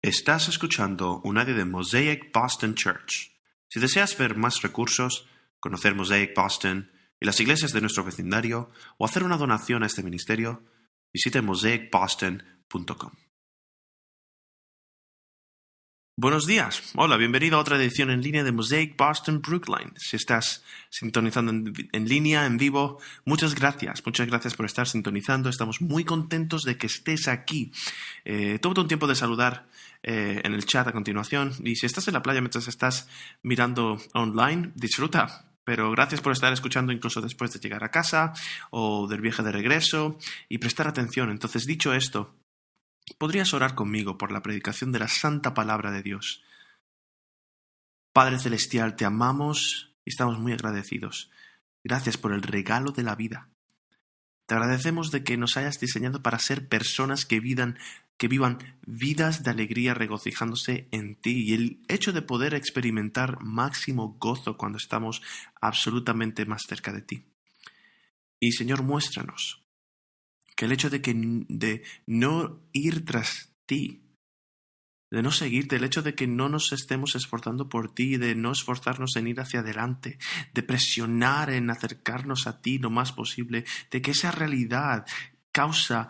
Estás escuchando un audio de Mosaic Boston Church. Si deseas ver más recursos, conocer Mosaic Boston y las iglesias de nuestro vecindario o hacer una donación a este ministerio, visite mosaicboston.com. Buenos días. Hola, bienvenido a otra edición en línea de Mosaic Boston Brookline. Si estás sintonizando en línea, en vivo, muchas gracias. Muchas gracias por estar sintonizando. Estamos muy contentos de que estés aquí. Tómate un tiempo de saludar en el chat a continuación. Y si estás en la playa mientras estás mirando online, disfruta. Pero gracias por estar escuchando incluso después de llegar a casa o del viaje de regreso y prestar atención. Entonces, dicho esto, ¿podrías orar conmigo por la predicación de la santa palabra de Dios? Padre Celestial, te amamos y estamos muy agradecidos. Gracias por el regalo de la vida. Te agradecemos de que nos hayas diseñado para ser personas que vivan vidas de alegría regocijándose en ti, y el hecho de poder experimentar máximo gozo cuando estamos absolutamente más cerca de ti. Y Señor, muéstranos que el hecho de no ir tras ti, de no seguirte, el hecho de que no nos estemos esforzando por ti, de no esforzarnos en ir hacia adelante, de presionar en acercarnos a ti lo más posible, de que esa realidad causa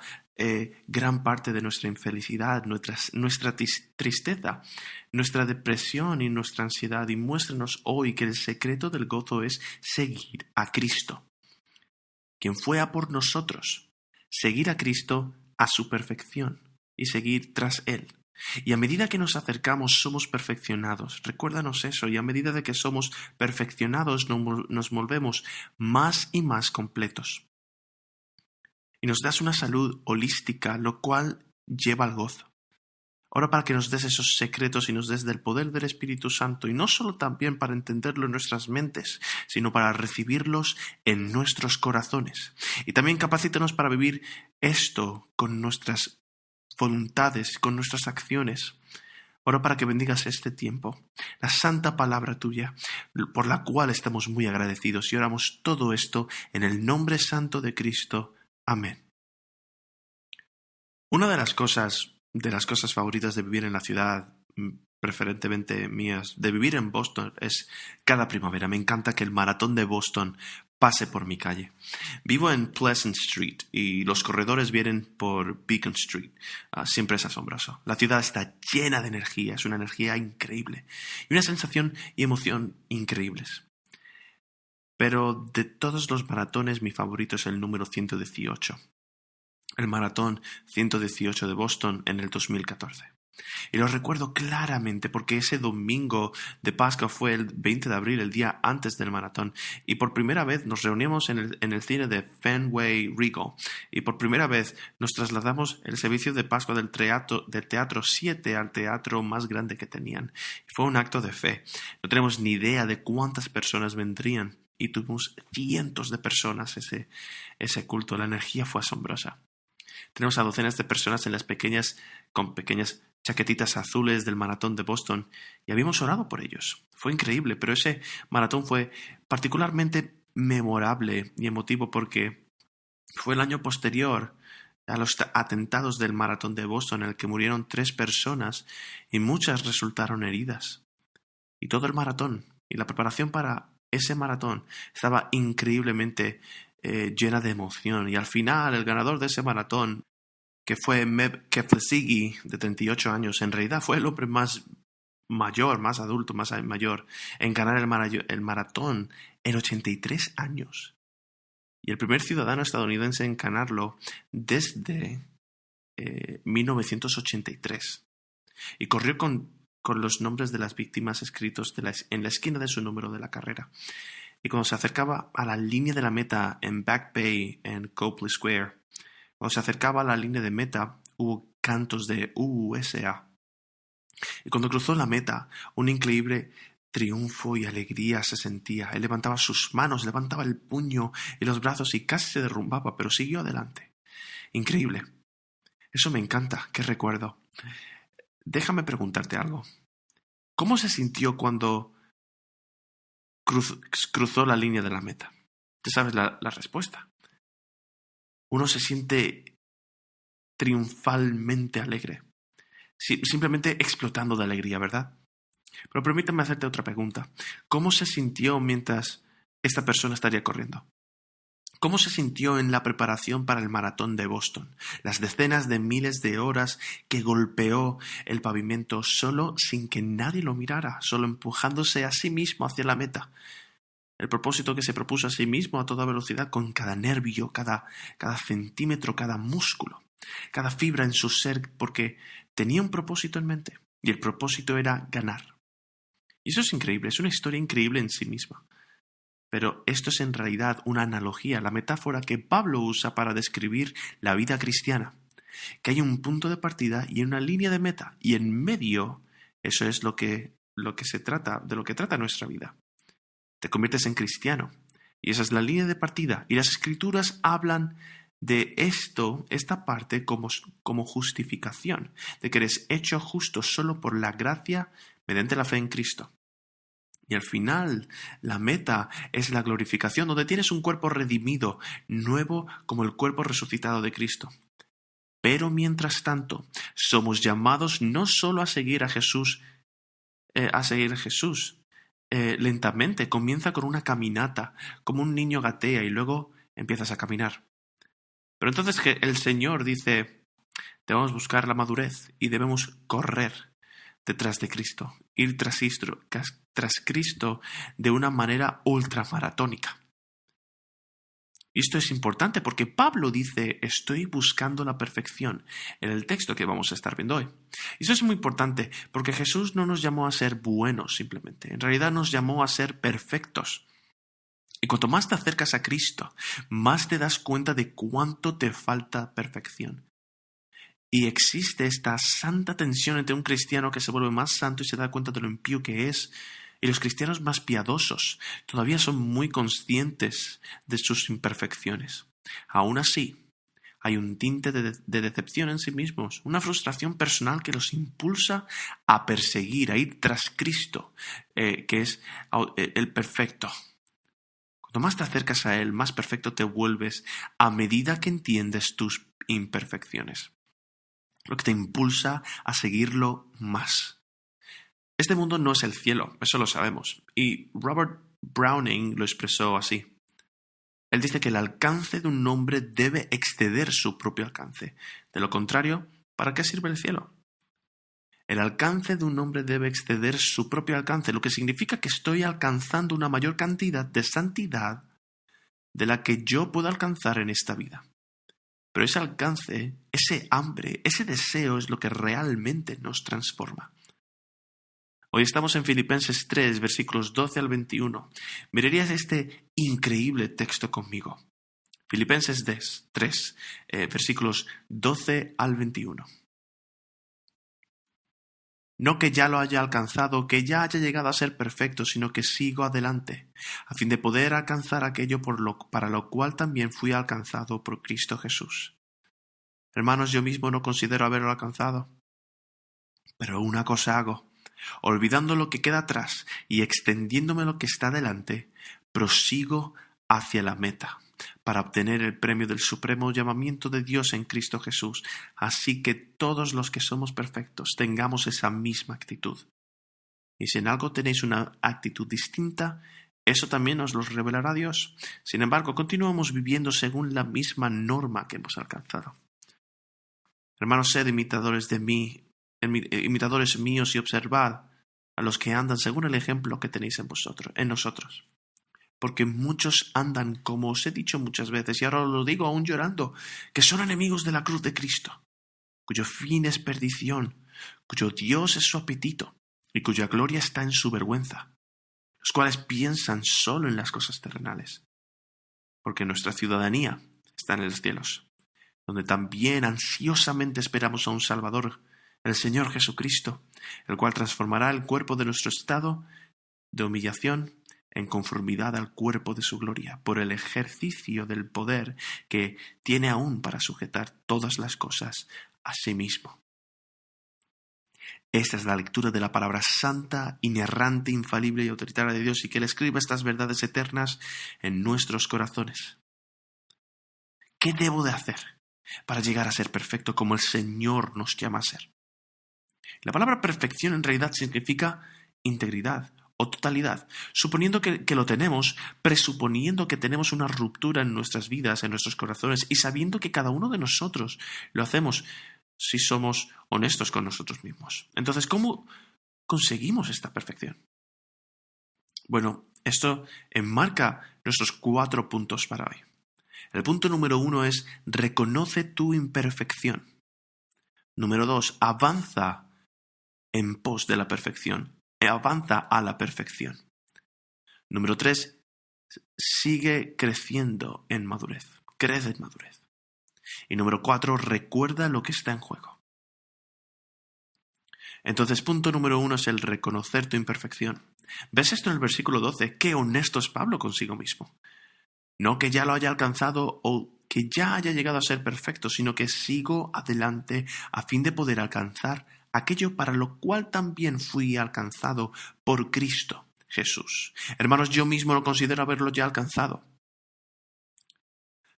gran parte de nuestra infelicidad, nuestra tristeza, nuestra depresión y nuestra ansiedad. Y muéstranos hoy que el secreto del gozo es seguir a Cristo, quien fue a por nosotros, seguir a Cristo a su perfección y seguir tras Él. Y a medida que nos acercamos somos perfeccionados. Recuérdanos eso. Y a medida de que somos perfeccionados nos volvemos más y más completos. Y nos das una salud holística, lo cual lleva al gozo. Ora para que nos des esos secretos y nos des del poder del Espíritu Santo, y no solo también para entenderlo en nuestras mentes, sino para recibirlos en nuestros corazones. Y también capacítanos para vivir esto con nuestras voluntades, con nuestras acciones. Oro para que bendigas este tiempo, la santa palabra tuya, por la cual estamos muy agradecidos, y oramos todo esto en el nombre santo de Cristo. Amén. Una de las cosas favoritas de vivir en la ciudad, preferentemente mías, de vivir en Boston, es cada primavera. Me encanta que el maratón de Boston pase por mi calle. Vivo en Pleasant Street y los corredores vienen por Beacon Street. Siempre es asombroso. La ciudad está llena de energía, es una energía increíble y una sensación y emoción increíbles. Pero de todos los maratones, mi favorito es el número 118. El maratón 118 de Boston en el 2014. Y lo recuerdo claramente porque ese domingo de Pascua fue el 20 de abril, el día antes del maratón, y por primera vez nos reunimos en el cine de Fenway Regal, y por primera vez nos trasladamos el servicio de Pascua del teatro 7 al teatro más grande que tenían. Fue un acto de fe. No tenemos ni idea de cuántas personas vendrían, y tuvimos cientos de personas ese culto. La energía fue asombrosa. Tenemos a docenas de personas con pequeñas chaquetitas azules del maratón de Boston, y habíamos orado por ellos. Fue increíble, pero ese maratón fue particularmente memorable y emotivo porque fue el año posterior a los atentados del maratón de Boston, en el que murieron 3 personas y muchas resultaron heridas. Y todo el maratón y la preparación para ese maratón estaba increíblemente llena de emoción. Y al final, el ganador de ese maratón, que fue Meb Keflezighi, de 38 años, en realidad fue el hombre más mayor, más adulto, más mayor en ganar el maratón en 83 años. Y el primer ciudadano estadounidense en ganarlo desde 1983. Y corrió con los nombres de las víctimas escritos en la esquina de su número de la carrera. Y cuando se acercaba a la línea de la meta en Back Bay, en Copley Square, cuando se acercaba a la línea de meta, hubo cantos de USA. Y cuando cruzó la meta, un increíble triunfo y alegría se sentía. Él levantaba sus manos, levantaba el puño y los brazos y casi se derrumbaba, pero siguió adelante. Increíble. Eso me encanta. Qué recuerdo. Déjame preguntarte algo. ¿Cómo se sintió cuando cruzó la línea de la meta? ¿Tú sabes la respuesta? Uno se siente triunfalmente alegre. simplemente explotando de alegría, ¿verdad? Pero permítame hacerte otra pregunta. ¿Cómo se sintió mientras esta persona estaría corriendo? ¿Cómo se sintió en la preparación para el maratón de Boston? Las decenas de miles de horas que golpeó el pavimento solo sin que nadie lo mirara, solo empujándose a sí mismo hacia la meta. El propósito que se propuso a sí mismo a toda velocidad, con cada nervio, cada centímetro, cada músculo, cada fibra en su ser, porque tenía un propósito en mente. Y el propósito era ganar. Y eso es increíble, es una historia increíble en sí misma. Pero esto es en realidad una analogía, la metáfora que Pablo usa para describir la vida cristiana. Que hay un punto de partida y una línea de meta. Y en medio, eso es lo que se trata, de lo que trata nuestra vida. Te conviertes en cristiano. Y esa es la línea de partida. Y las Escrituras hablan de esta parte como justificación, de que eres hecho justo solo por la gracia mediante la fe en Cristo. Y al final, la meta es la glorificación, donde tienes un cuerpo redimido, nuevo como el cuerpo resucitado de Cristo. Pero mientras tanto, somos llamados no solo a seguir a Jesús, lentamente. Comienza con una caminata, como un niño gatea y luego empiezas a caminar. Pero entonces que el Señor dice, debemos buscar la madurez y debemos correr detrás de Cristo, ir tras Cristo de una manera ultramaratónica. Y esto es importante porque Pablo dice, estoy buscando la perfección, en el texto que vamos a estar viendo hoy. Y eso es muy importante porque Jesús no nos llamó a ser buenos simplemente, en realidad nos llamó a ser perfectos. Y cuanto más te acercas a Cristo, más te das cuenta de cuánto te falta perfección. Y existe esta santa tensión entre un cristiano que se vuelve más santo y se da cuenta de lo impío que es, y los cristianos más piadosos todavía son muy conscientes de sus imperfecciones. Aún así, hay un tinte de decepción en sí mismos, una frustración personal que los impulsa a perseguir, a ir tras Cristo, que es el perfecto. Cuanto más te acercas a Él, más perfecto te vuelves a medida que entiendes tus imperfecciones. Lo que te impulsa a seguirlo más. Este mundo no es el cielo, eso lo sabemos. Y Robert Browning lo expresó así. Él dice que el alcance de un hombre debe exceder su propio alcance. De lo contrario, ¿para qué sirve el cielo? El alcance de un hombre debe exceder su propio alcance, lo que significa que estoy alcanzando una mayor cantidad de santidad de la que yo puedo alcanzar en esta vida. Pero ese alcance, ese hambre, ese deseo es lo que realmente nos transforma. Hoy estamos en Filipenses 3, versículos 12 al 21. Mirarías este increíble texto conmigo. Filipenses 3, versículos 12 al 21. No que ya lo haya alcanzado, que ya haya llegado a ser perfecto, sino que sigo adelante, a fin de poder alcanzar aquello para lo cual también fui alcanzado por Cristo Jesús. Hermanos, yo mismo no considero haberlo alcanzado, pero una cosa hago, olvidando lo que queda atrás y extendiéndome lo que está delante, prosigo hacia la meta, para obtener el premio del supremo llamamiento de Dios en Cristo Jesús. Así que todos los que somos perfectos tengamos esa misma actitud. Y si en algo tenéis una actitud distinta, eso también os lo revelará Dios. Sin embargo, continuamos viviendo según la misma norma que hemos alcanzado. Hermanos, sed imitadores de mí, imitadores míos, y observad a los que andan según el ejemplo que tenéis en nosotros. Porque muchos andan, como os he dicho muchas veces, y ahora os lo digo aún llorando, que son enemigos de la cruz de Cristo, cuyo fin es perdición, cuyo Dios es su apetito, y cuya gloria está en su vergüenza, los cuales piensan solo en las cosas terrenales. Porque nuestra ciudadanía está en los cielos, donde también ansiosamente esperamos a un Salvador, el Señor Jesucristo, el cual transformará el cuerpo de nuestro estado de humillación en conformidad al cuerpo de su gloria, por el ejercicio del poder que tiene aún para sujetar todas las cosas a sí mismo. Esta es la lectura de la palabra santa, inerrante, infalible y autoritaria de Dios, y que Él escriba estas verdades eternas en nuestros corazones. ¿Qué debo de hacer para llegar a ser perfecto como el Señor nos llama a ser? La palabra perfección en realidad significa integridad o totalidad, suponiendo que lo tenemos, presuponiendo que tenemos una ruptura en nuestras vidas, en nuestros corazones, y sabiendo que cada uno de nosotros lo hacemos si somos honestos con nosotros mismos. Entonces, ¿cómo conseguimos esta perfección? Bueno, esto enmarca nuestros 4 puntos para hoy. El punto número 1 es: reconoce tu imperfección. Número 2, avanza en pos de la perfección. Avanza a la perfección. Número 3, sigue creciendo en madurez. Crece en madurez. Y número 4, recuerda lo que está en juego. Entonces, punto número 1 es el reconocer tu imperfección. ¿Ves esto en el versículo 12? Qué honesto es Pablo consigo mismo. No que ya lo haya alcanzado o que ya haya llegado a ser perfecto, sino que sigo adelante a fin de poder alcanzar aquello para lo cual también fui alcanzado por Cristo Jesús. Hermanos, yo mismo no considero haberlo ya alcanzado.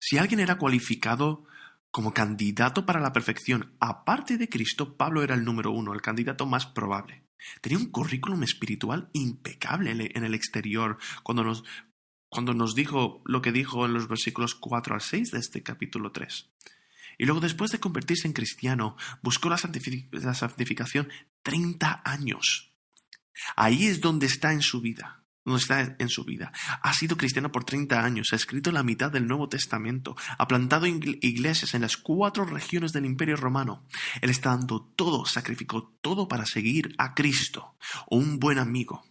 Si alguien era cualificado como candidato para la perfección, aparte de Cristo, Pablo era el número 1, el candidato más probable. Tenía un currículum espiritual impecable en el exterior cuando nos dijo lo que dijo en los versículos 4 al 6 de este capítulo 3. Y luego, después de convertirse en cristiano, buscó la santificación 30 años. Ahí es donde está en su vida. Ha sido cristiano por 30 años, ha escrito la mitad del Nuevo Testamento, ha plantado iglesias en las 4 regiones del Imperio Romano. Él está dando todo, sacrificó todo para seguir a Cristo. Un buen amigo,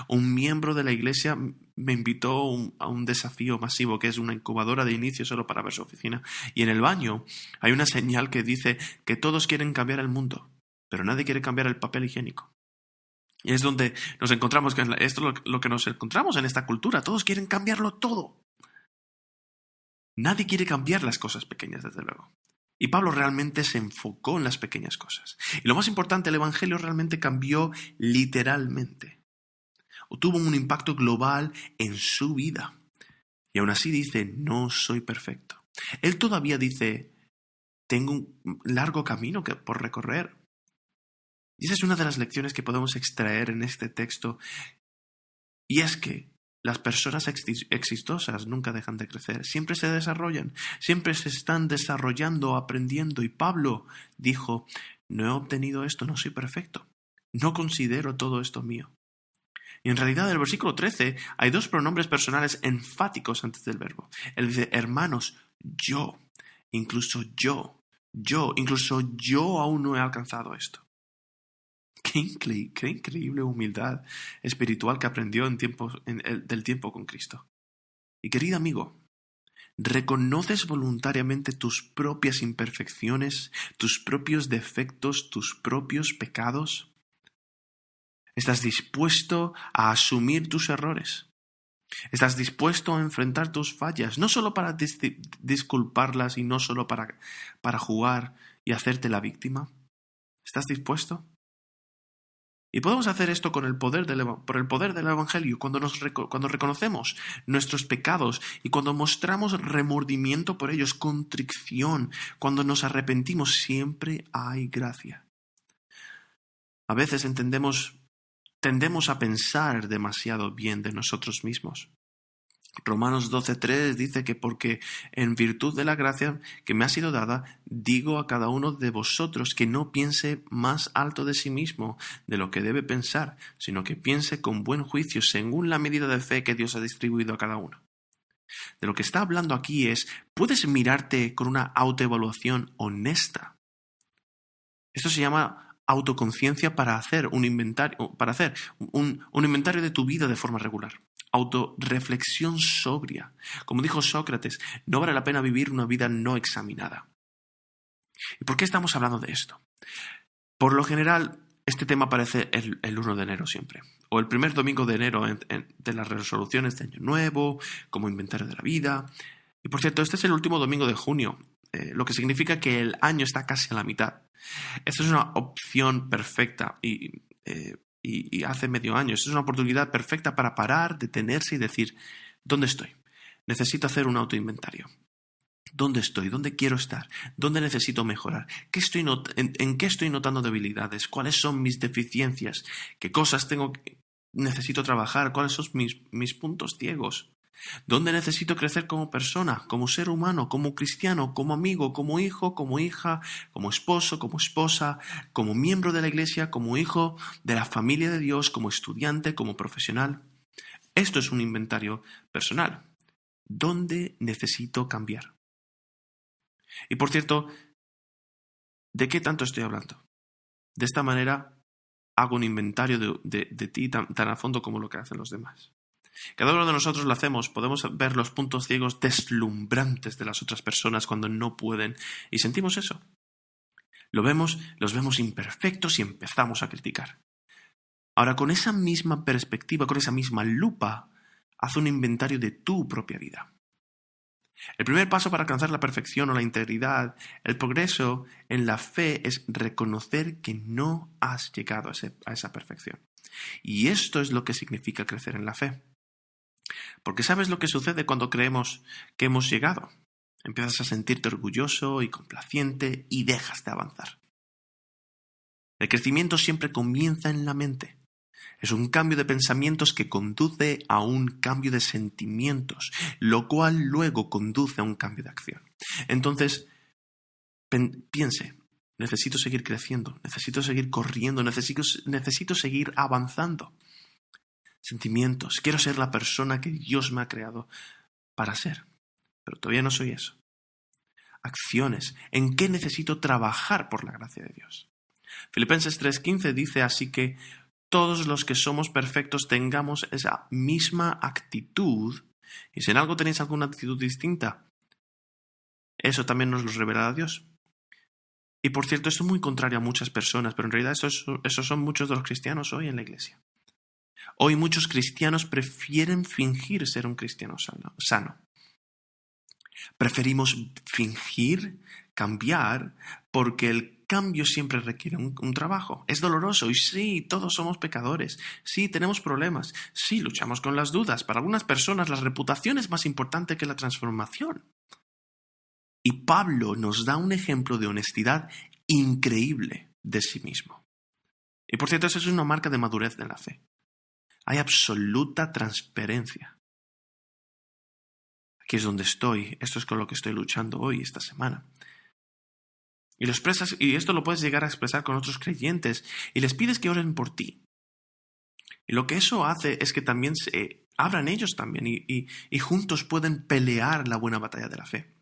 un miembro de la iglesia me invitó a un desafío masivo que es una incubadora de inicio solo para ver su oficina. Y en el baño hay una señal que dice que todos quieren cambiar el mundo, pero nadie quiere cambiar el papel higiénico. Y es donde nos encontramos, esto es lo que nos encontramos en esta cultura. Todos quieren cambiarlo todo. Nadie quiere cambiar las cosas pequeñas, desde luego. Y Pablo realmente se enfocó en las pequeñas cosas. Y lo más importante, el Evangelio realmente cambió literalmente. O tuvo un impacto global en su vida. Y aún así dice, no soy perfecto. Él todavía dice, tengo un largo camino por recorrer. Y esa es una de las lecciones que podemos extraer en este texto. Y es que las personas exitosas nunca dejan de crecer. Siempre se desarrollan. Siempre se están desarrollando, aprendiendo. Y Pablo dijo, no he obtenido esto, no soy perfecto. No considero todo esto mío. Y en realidad en el versículo 13 hay 2 pronombres personales enfáticos antes del verbo. Él dice, hermanos, incluso yo aún no he alcanzado esto. Qué increíble humildad espiritual que aprendió del tiempo con Cristo. Y querido amigo, ¿reconoces voluntariamente tus propias imperfecciones, tus propios defectos, tus propios pecados? ¿Estás dispuesto a asumir tus errores? ¿Estás dispuesto a enfrentar tus fallas? No solo para disculparlas y no solo para jugar y hacerte la víctima. ¿Estás dispuesto? Y podemos hacer esto por el poder del Evangelio, cuando reconocemos nuestros pecados y cuando mostramos remordimiento por ellos, contrición, cuando nos arrepentimos, siempre hay gracia. A veces tendemos a pensar demasiado bien de nosotros mismos. Romanos 12:3 dice que porque en virtud de la gracia que me ha sido dada, digo a cada uno de vosotros que no piense más alto de sí mismo de lo que debe pensar, sino que piense con buen juicio según la medida de fe que Dios ha distribuido a cada uno. De lo que está hablando aquí es, puedes mirarte con una autoevaluación honesta. Esto se llama autoconciencia para hacer un inventario de tu vida de forma regular. Autorreflexión sobria. Como dijo Sócrates, no vale la pena vivir una vida no examinada. ¿Y por qué estamos hablando de esto? Por lo general, este tema aparece el 1 de enero siempre, o el primer domingo de enero de las resoluciones de Año Nuevo, como inventario de la vida. Y por cierto, este es el último domingo de junio, lo que significa que el año está casi a la mitad. Esto es una opción perfecta y hace medio año. Esto es una oportunidad perfecta para parar, detenerse y decir, ¿dónde estoy? Necesito hacer un autoinventario. ¿Dónde estoy? ¿Dónde quiero estar? ¿Dónde necesito mejorar? ¿En qué estoy notando debilidades? ¿Cuáles son mis deficiencias? ¿Qué cosas necesito trabajar? ¿Cuáles son mis puntos ciegos? ¿Dónde necesito crecer como persona, como ser humano, como cristiano, como amigo, como hijo, como hija, como esposo, como esposa, como miembro de la iglesia, como hijo de la familia de Dios, como estudiante, como profesional? Esto es un inventario personal. ¿Dónde necesito cambiar? Y por cierto, ¿de qué tanto estoy hablando? De esta manera hago un inventario de ti tan a fondo como lo que hacen los demás. Cada uno de nosotros lo hacemos, podemos ver los puntos ciegos deslumbrantes de las otras personas cuando no pueden y sentimos eso. Los vemos imperfectos y empezamos a criticar. Ahora, con esa misma perspectiva, con esa misma lupa, haz un inventario de tu propia vida. El primer paso para alcanzar la perfección o la integridad, el progreso en la fe, es reconocer que no has llegado a esa perfección. Y esto es lo que significa crecer en la fe. Porque ¿sabes lo que sucede cuando creemos que hemos llegado? Empiezas a sentirte orgulloso y complaciente y dejas de avanzar. El crecimiento siempre comienza en la mente. Es un cambio de pensamientos que conduce a un cambio de sentimientos, lo cual luego conduce a un cambio de acción. Entonces, piense, necesito seguir creciendo, necesito seguir corriendo, necesito seguir avanzando. Sentimientos, quiero ser la persona que Dios me ha creado para ser, pero todavía no soy eso. Acciones, ¿en qué necesito trabajar por la gracia de Dios? Filipenses 3:15 dice así que todos los que somos perfectos tengamos esa misma actitud, y si en algo tenéis alguna actitud distinta, eso también nos lo revelará Dios. Y por cierto, esto es muy contrario a muchas personas, pero en realidad esos son muchos de los cristianos hoy en la iglesia. Hoy muchos cristianos prefieren fingir ser un cristiano sano. Preferimos fingir, cambiar, porque el cambio siempre requiere un trabajo. Es doloroso y sí, todos somos pecadores. Sí, tenemos problemas. Sí, luchamos con las dudas. Para algunas personas la reputación es más importante que la transformación. Y Pablo nos da un ejemplo de honestidad increíble de sí mismo. Y por cierto, eso es una marca de madurez de la fe. Hay absoluta transparencia. Aquí es donde estoy. Esto es con lo que estoy luchando hoy, esta semana. Y lo expresas, y esto lo puedes llegar a expresar con otros creyentes, y les pides que oren por ti. Y lo que eso hace es que también se abran ellos también, y juntos pueden pelear la buena batalla de la fe.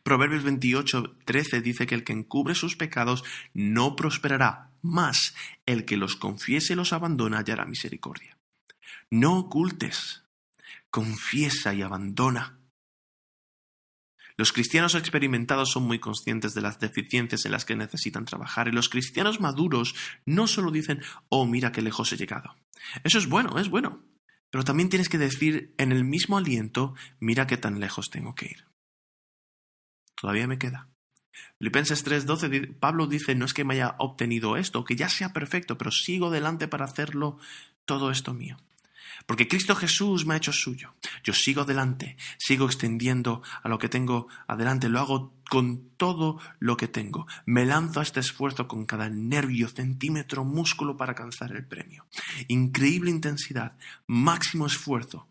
Proverbios 28:13 dice que el que encubre sus pecados no prosperará, mas el que los confiese y los abandona hallará misericordia. No ocultes, confiesa y abandona. Los cristianos experimentados son muy conscientes de las deficiencias en las que necesitan trabajar, y los cristianos maduros no solo dicen, oh, mira qué lejos he llegado. Eso es bueno, pero también tienes que decir en el mismo aliento, mira qué tan lejos tengo que ir. Todavía me queda. Filipenses 3:12, Pablo dice, no es que me haya obtenido esto, que ya sea perfecto, pero sigo adelante para hacerlo todo esto mío. Porque Cristo Jesús me ha hecho suyo. Yo sigo adelante, sigo extendiendo a lo que tengo adelante, lo hago con todo lo que tengo. Me lanzo a este esfuerzo con cada nervio, centímetro, músculo para alcanzar el premio. Increíble intensidad, máximo esfuerzo,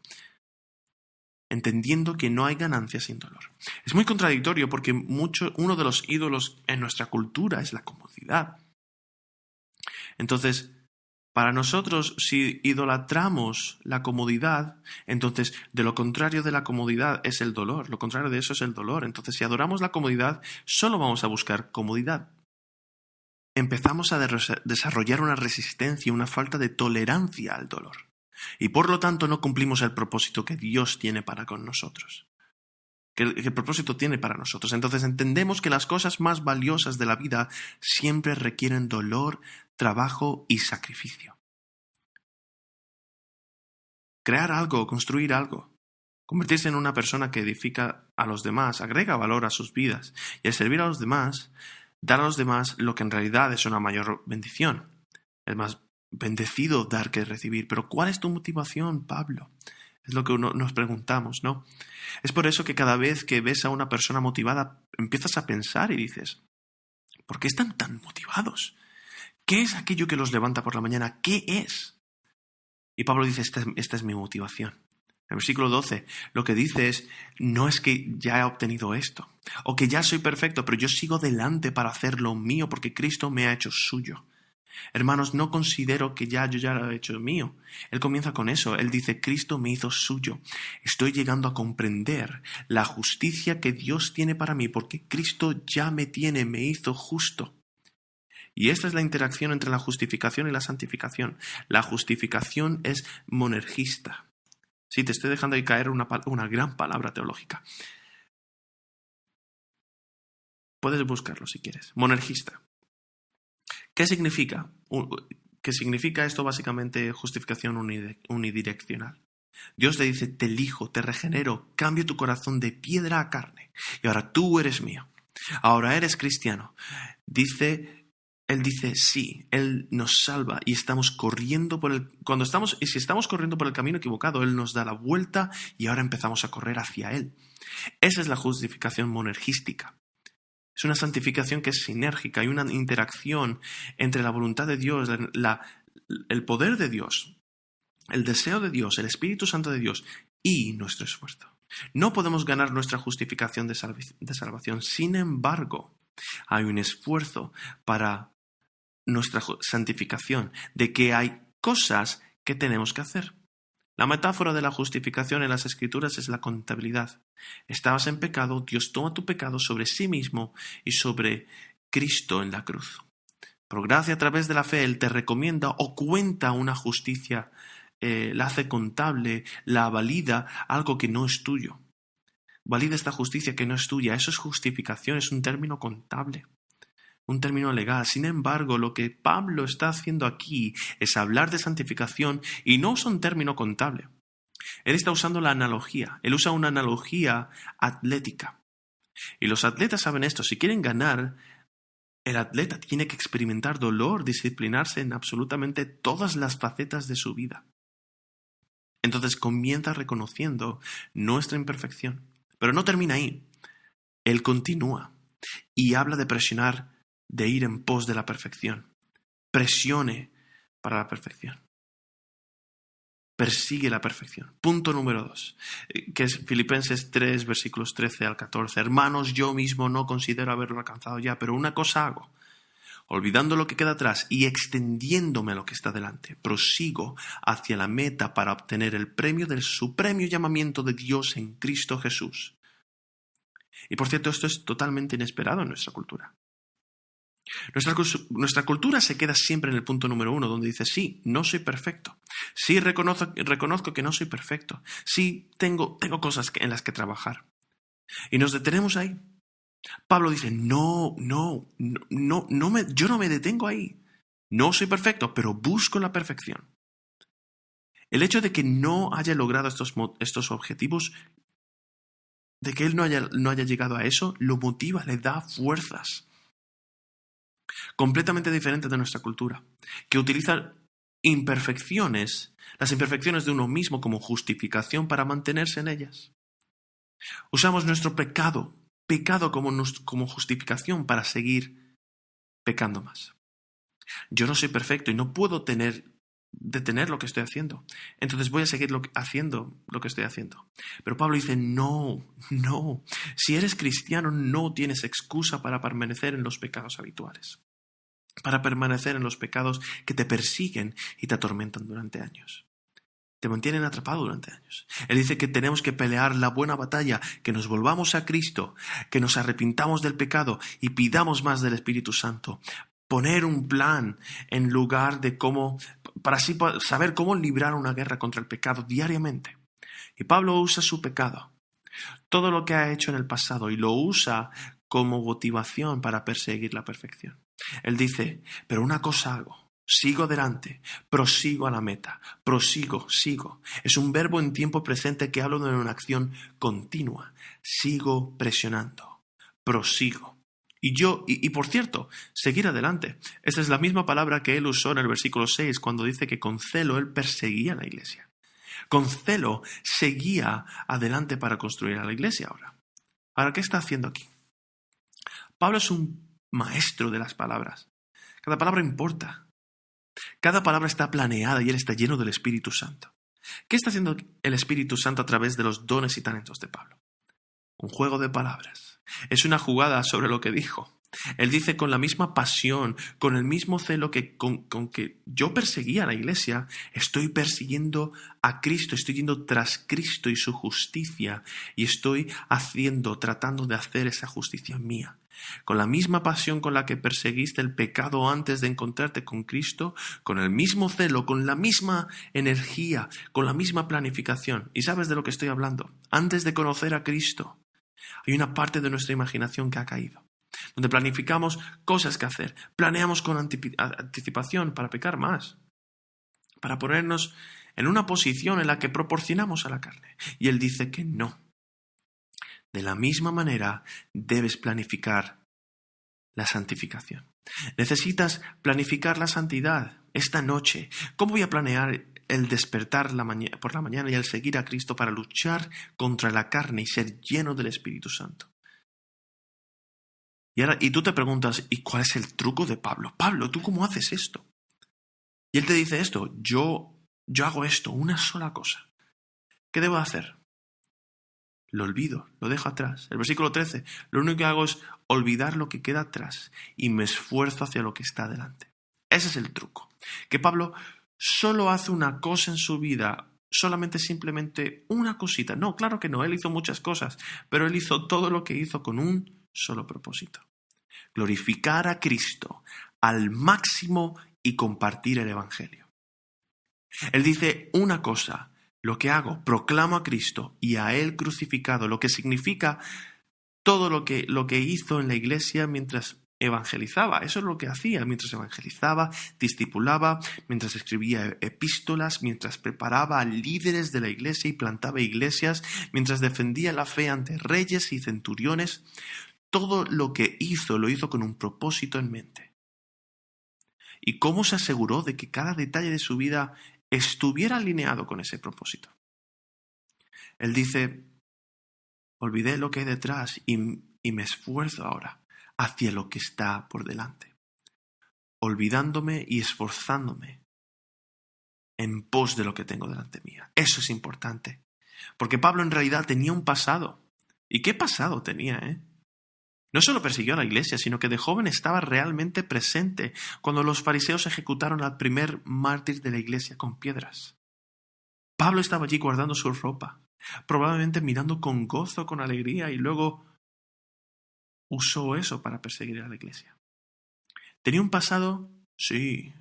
entendiendo que no hay ganancia sin dolor. Es muy contradictorio porque uno de los ídolos en nuestra cultura es la comodidad. Entonces, para nosotros, si idolatramos la comodidad, entonces de lo contrario de la comodidad es el dolor. Lo contrario de eso es el dolor. Entonces, si adoramos la comodidad, solo vamos a buscar comodidad. Empezamos a desarrollar una resistencia, una falta de tolerancia al dolor. Y por lo tanto no cumplimos el propósito que Dios tiene para con nosotros. Que el propósito tiene para nosotros. Entonces entendemos que las cosas más valiosas de la vida siempre requieren dolor, trabajo y sacrificio. Crear algo, construir algo, convertirse en una persona que edifica a los demás, agrega valor a sus vidas. Y al servir a los demás, dar a los demás lo que en realidad es una mayor bendición. Es más bendecido dar que recibir. Pero ¿cuál es tu motivación, Pablo? Es lo que nos preguntamos, ¿no? Es por eso que cada vez que ves a una persona motivada, empiezas a pensar y dices, ¿por qué están tan motivados? ¿Qué es aquello que los levanta por la mañana? ¿Qué es? Y Pablo dice, esta es mi motivación. En el versículo 12, lo que dice es, no es que ya he obtenido esto, o que ya soy perfecto, pero yo sigo adelante para hacer lo mío, porque Cristo me ha hecho suyo. Hermanos, no considero que yo ya lo he hecho mío. Él comienza con eso. Él dice, Cristo me hizo suyo. Estoy llegando a comprender la justicia que Dios tiene para mí, porque Cristo ya me hizo justo. Y esta es la interacción entre la justificación y la santificación. La justificación es monergista. Sí, te estoy dejando ahí caer una gran palabra teológica. Puedes buscarlo si quieres. Monergista. ¿Qué significa? ¿Qué significa esto? Básicamente justificación unidireccional. Dios le dice, te elijo, te regenero, cambio tu corazón de piedra a carne. Y ahora tú eres mío. Ahora eres cristiano. Él dice, sí, Él nos salva y estamos corriendo si estamos corriendo por el camino equivocado, Él nos da la vuelta y ahora empezamos a correr hacia Él. Esa es la justificación monergística. Es una santificación que es sinérgica, hay una interacción entre la voluntad de Dios, el poder de Dios, el deseo de Dios, el Espíritu Santo de Dios y nuestro esfuerzo. No podemos ganar nuestra justificación de salvación. Sin embargo, hay un esfuerzo para nuestra santificación, de que hay cosas que tenemos que hacer. La metáfora de la justificación en las Escrituras es la contabilidad. Estabas en pecado, Dios toma tu pecado sobre sí mismo y sobre Cristo en la cruz. Por gracia, a través de la fe, Él te recomienda o cuenta una justicia, la hace contable, la valida, algo que no es tuyo. Valida esta justicia que no es tuya. Eso es justificación, es un término contable. Un término legal. Sin embargo, lo que Pablo está haciendo aquí es hablar de santificación y no usa un término contable. Él está usando la analogía. Él usa una analogía atlética. Y los atletas saben esto. Si quieren ganar, el atleta tiene que experimentar dolor, disciplinarse en absolutamente todas las facetas de su vida. Entonces comienza reconociendo nuestra imperfección. Pero no termina ahí. Él continúa y habla de presionar, de ir en pos de la perfección. Presione para la perfección. Persigue la perfección. Punto número 2, que es Filipenses 3, versículos 13 al 14. Hermanos, yo mismo no considero haberlo alcanzado ya, pero una cosa hago. Olvidando lo que queda atrás y extendiéndome a lo que está delante, prosigo hacia la meta para obtener el premio del supremo llamamiento de Dios en Cristo Jesús. Y por cierto, esto es totalmente inesperado en nuestra cultura. Nuestra cultura se queda siempre en el punto número 1, donde dice, sí, no soy perfecto. Sí, reconozco que no soy perfecto. Sí, tengo cosas en las que trabajar. Y nos detenemos ahí. Pablo dice, yo no me detengo ahí. No soy perfecto, pero busco la perfección. El hecho de que no haya logrado estos objetivos, de que él no haya llegado a eso, lo motiva, le da fuerzas. Completamente diferente de nuestra cultura, que utiliza las imperfecciones de uno mismo como justificación para mantenerse en ellas. Usamos nuestro pecado como justificación para seguir pecando más. Yo no soy perfecto y no puedo detener lo que estoy haciendo. Entonces voy a seguir haciendo lo que estoy haciendo. Pero Pablo dice, no. Si eres cristiano, no tienes excusa para permanecer en los pecados habituales. Para permanecer en los pecados que te persiguen y te atormentan durante años. Te mantienen atrapado durante años. Él dice que tenemos que pelear la buena batalla, que nos volvamos a Cristo, que nos arrepintamos del pecado y pidamos más del Espíritu Santo. Poner un plan en lugar de para así saber cómo librar una guerra contra el pecado diariamente. Y Pablo usa su pecado, todo lo que ha hecho en el pasado, y lo usa como motivación para perseguir la perfección. Él dice, pero una cosa hago, sigo adelante, prosigo a la meta, sigo. Es un verbo en tiempo presente que habla de una acción continua. Sigo presionando, prosigo. Y por cierto, seguir adelante. Esa es la misma palabra que él usó en el versículo 6 cuando dice que con celo él perseguía a la iglesia. Con celo seguía adelante para construir a la iglesia ahora. Ahora, ¿qué está haciendo aquí? Pablo es un maestro de las palabras. Cada palabra importa. Cada palabra está planeada y él está lleno del Espíritu Santo. ¿Qué está haciendo el Espíritu Santo a través de los dones y talentos de Pablo? Un juego de palabras. Es una jugada sobre lo que dijo. Él dice con la misma pasión, con el mismo celo con que yo perseguía a la iglesia, estoy persiguiendo a Cristo, estoy yendo tras Cristo y su justicia y estoy tratando de hacer esa justicia mía. Con la misma pasión con la que perseguiste el pecado antes de encontrarte con Cristo, con el mismo celo, con la misma energía, con la misma planificación. ¿Y sabes de lo que estoy hablando? Antes de conocer a Cristo, hay una parte de nuestra imaginación que ha caído, donde planificamos cosas que hacer, planeamos con anticipación para pecar más, para ponernos en una posición en la que proporcionamos a la carne. Y él dice que no. De la misma manera debes planificar la santificación. Necesitas planificar la santidad esta noche. ¿Cómo voy a planear el despertar por la mañana y el seguir a Cristo para luchar contra la carne y ser lleno del Espíritu Santo? Y tú te preguntas, ¿y cuál es el truco de Pablo? Pablo, ¿tú cómo haces esto? Y él te dice esto, yo hago esto, una sola cosa. ¿Qué debo hacer? Lo olvido, lo dejo atrás. El versículo 13, lo único que hago es olvidar lo que queda atrás y me esfuerzo hacia lo que está delante. Ese es el truco. Que Pablo solo hace una cosa en su vida, simplemente una cosita. No, claro que no, él hizo muchas cosas, pero él hizo todo lo que hizo con un solo propósito. Glorificar a Cristo al máximo y compartir el Evangelio. Él dice una cosa, lo que hago, proclamo a Cristo y a Él crucificado, lo que significa todo lo que hizo en la iglesia mientras evangelizaba. Eso es lo que hacía mientras evangelizaba, discipulaba, mientras escribía epístolas, mientras preparaba a líderes de la iglesia y plantaba iglesias, mientras defendía la fe ante reyes y centuriones. Todo lo que hizo, lo hizo con un propósito en mente. ¿Y cómo se aseguró de que cada detalle de su vida estuviera alineado con ese propósito? Él dice, olvidé lo que hay detrás y me esfuerzo ahora hacia lo que está por delante, olvidándome y esforzándome en pos de lo que tengo delante mía. Eso es importante, porque Pablo en realidad tenía un pasado. ¿Y qué pasado tenía, No solo persiguió a la iglesia, sino que de joven estaba realmente presente cuando los fariseos ejecutaron al primer mártir de la iglesia con piedras. Pablo estaba allí guardando su ropa, probablemente mirando con gozo, con alegría, y luego usó eso para perseguir a la iglesia. ¿Tenía un pasado? Sí.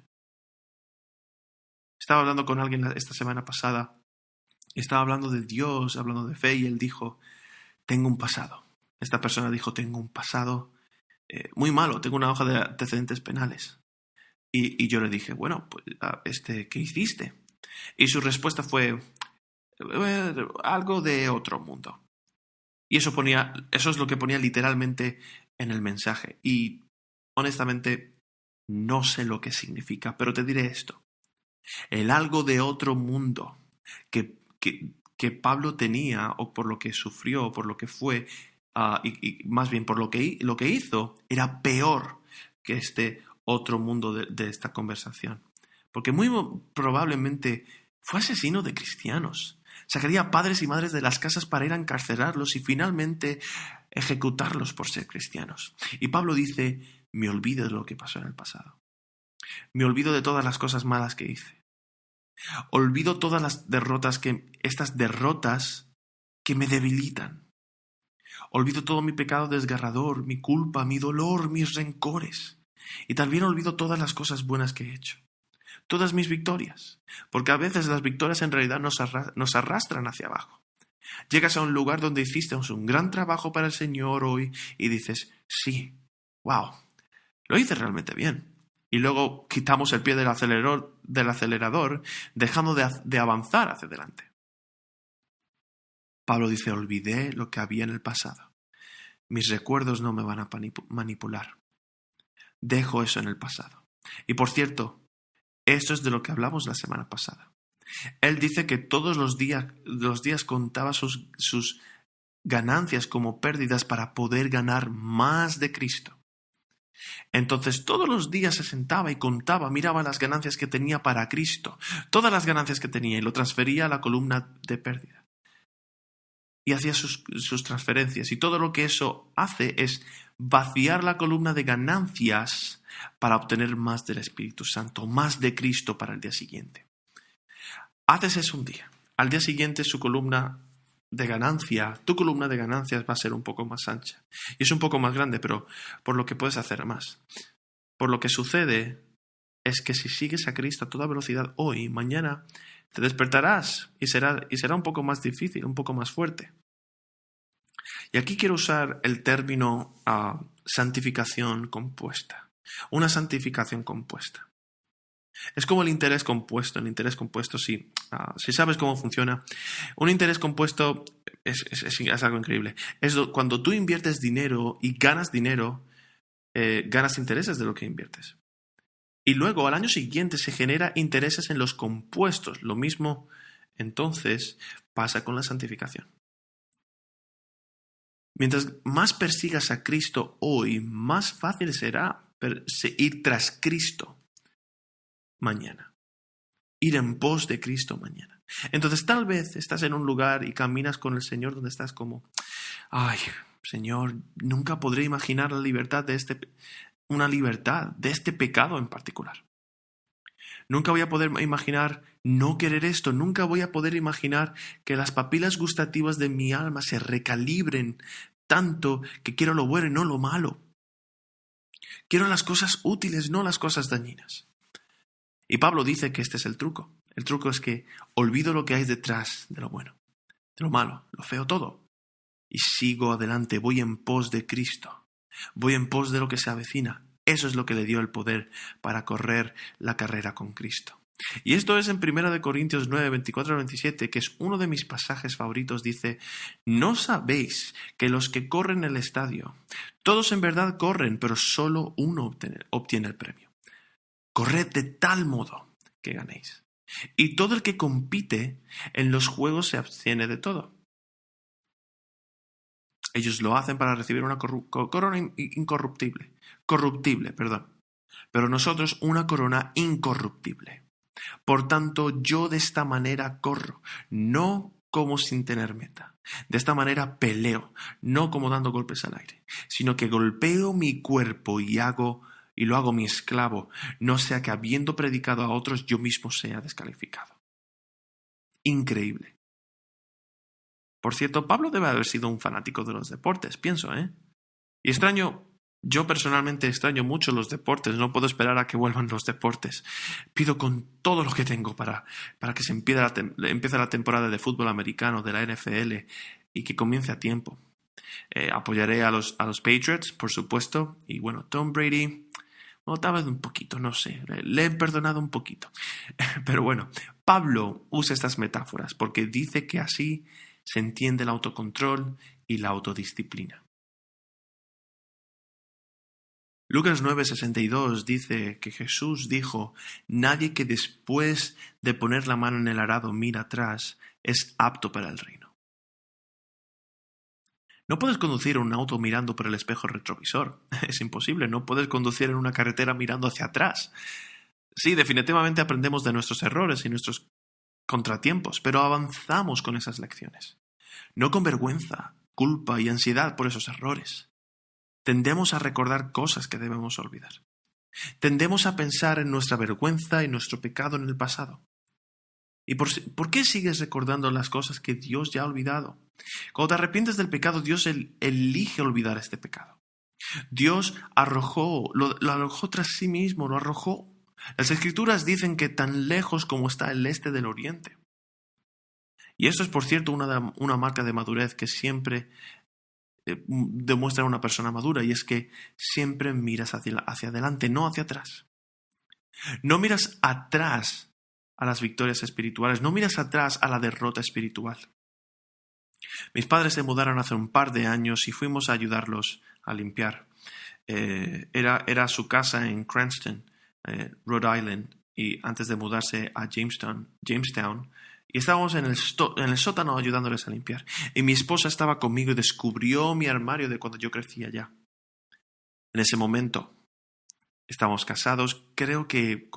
Estaba hablando con alguien esta semana pasada, estaba hablando de Dios, hablando de fe, y él dijo, tengo un pasado. Esta persona dijo, tengo un pasado muy malo, tengo una hoja de antecedentes penales. Y yo le dije, bueno, pues, ¿qué hiciste? Y su respuesta fue, algo de otro mundo. Y eso es lo que ponía literalmente en el mensaje. Y honestamente, no sé lo que significa, pero te diré esto. El algo de otro mundo que Pablo tenía, o por lo que sufrió, o por lo que fue, y más bien por lo que hizo, era peor que este otro mundo de esta conversación. Porque muy probablemente fue asesino de cristianos. Sacaría a padres y madres de las casas para ir a encarcelarlos y finalmente ejecutarlos por ser cristianos. Y Pablo dice, me olvido de lo que pasó en el pasado. Me olvido de todas las cosas malas que hice. Olvido todas las estas derrotas que me debilitan. Olvido todo mi pecado desgarrador, mi culpa, mi dolor, mis rencores. Y también olvido todas las cosas buenas que he hecho. Todas mis victorias. Porque a veces las victorias en realidad nos arrastran hacia abajo. Llegas a un lugar donde hiciste un gran trabajo para el Señor hoy y dices, sí, wow, lo hice realmente bien. Y luego quitamos el pie del acelerador dejando de avanzar hacia adelante. Pablo dice, olvidé lo que había en el pasado. Mis recuerdos no me van a manipular. Dejo eso en el pasado. Y por cierto, esto es de lo que hablamos la semana pasada. Él dice que todos los días contaba sus ganancias como pérdidas para poder ganar más de Cristo. Entonces todos los días se sentaba y contaba, miraba las ganancias que tenía para Cristo, todas las ganancias que tenía y lo transfería a la columna de pérdida. Y hacía sus transferencias. Y todo lo que eso hace es vaciar la columna de ganancias para obtener más del Espíritu Santo, más de Cristo para el día siguiente. Haces eso un día. Al día siguiente tu columna de ganancias va a ser un poco más ancha. Y es un poco más grande, pero por lo que puedes hacer más. Por lo que sucede es que si sigues a Cristo a toda velocidad hoy, mañana te despertarás y será un poco más difícil, un poco más fuerte. Y aquí quiero usar el término santificación compuesta. Una santificación compuesta. Es como el interés compuesto. El interés compuesto, si sabes cómo funciona, un interés compuesto es algo increíble. Es cuando tú inviertes dinero y ganas dinero, ganas intereses de lo que inviertes. Y luego al año siguiente se genera intereses en los compuestos. Lo mismo entonces pasa con la santificación. Mientras más persigas a Cristo hoy, más fácil será ir tras Cristo mañana. Ir en pos de Cristo mañana. Entonces tal vez estás en un lugar y caminas con el Señor donde estás como, ay, Señor, nunca podré imaginar la libertad una libertad de este pecado en particular. Nunca voy a poder imaginar no querer esto. Nunca voy a poder imaginar que las papilas gustativas de mi alma se recalibren tanto que quiero lo bueno y no lo malo. Quiero las cosas útiles, no las cosas dañinas. Y Pablo dice que este es el truco. El truco es que olvido lo que hay detrás de lo bueno, de lo malo, lo feo todo. Y sigo adelante, voy en pos de Cristo. Voy en pos de lo que se avecina. Eso es lo que le dio el poder para correr la carrera con Cristo. Y esto es en 1 Corintios 9, 24 al 27, que es uno de mis pasajes favoritos. Dice, ¿no sabéis que los que corren el estadio, todos en verdad corren, pero solo uno obtiene el premio? Corred de tal modo que ganéis. Y todo el que compite en los juegos se abstiene de todo. Ellos lo hacen para recibir una corona corruptible, pero nosotros una corona incorruptible. Por tanto, yo de esta manera corro, no como sin tener meta. De esta manera peleo, no como dando golpes al aire, sino que golpeo mi cuerpo y lo hago mi esclavo, no sea que habiendo predicado a otros yo mismo sea descalificado. Increíble. Por cierto, Pablo debe haber sido un fanático de los deportes, pienso, Y yo personalmente extraño mucho los deportes, no puedo esperar a que vuelvan los deportes. Pido con todo lo que tengo para que se empiece la temporada de fútbol americano, de la NFL, y que comience a tiempo. Apoyaré a los Patriots, por supuesto, y bueno, Tom Brady, bueno, tal vez un poquito, no sé, le he perdonado un poquito. Pero bueno, Pablo usa estas metáforas porque dice que así se entiende el autocontrol y la autodisciplina. Lucas 9:62 dice que Jesús dijo, nadie que después de poner la mano en el arado mira atrás es apto para el reino. No puedes conducir un auto mirando por el espejo retrovisor. Es imposible, no puedes conducir en una carretera mirando hacia atrás. Sí, definitivamente aprendemos de nuestros errores y nuestros contratiempos, pero avanzamos con esas lecciones. No con vergüenza, culpa y ansiedad por esos errores. Tendemos a recordar cosas que debemos olvidar. Tendemos a pensar en nuestra vergüenza y nuestro pecado en el pasado. ¿Y por qué sigues recordando las cosas que Dios ya ha olvidado? Cuando te arrepientes del pecado, Dios elige olvidar este pecado. Dios lo arrojó tras sí mismo, lo arrojó. Las Escrituras dicen que tan lejos como está el este del oriente. Y esto es, por cierto, una marca de madurez que siempre demuestra a una persona madura, y es que siempre miras hacia adelante, no hacia atrás. No miras atrás a las victorias espirituales, no miras atrás a la derrota espiritual. Mis padres se mudaron hace un par de años y fuimos a ayudarlos a limpiar. Era su casa en Cranston, Rhode Island, y antes de mudarse a Jamestown, y estábamos en el sótano ayudándoles a limpiar. Y mi esposa estaba conmigo y descubrió mi armario de cuando yo crecía ya. En ese momento estábamos casados, creo que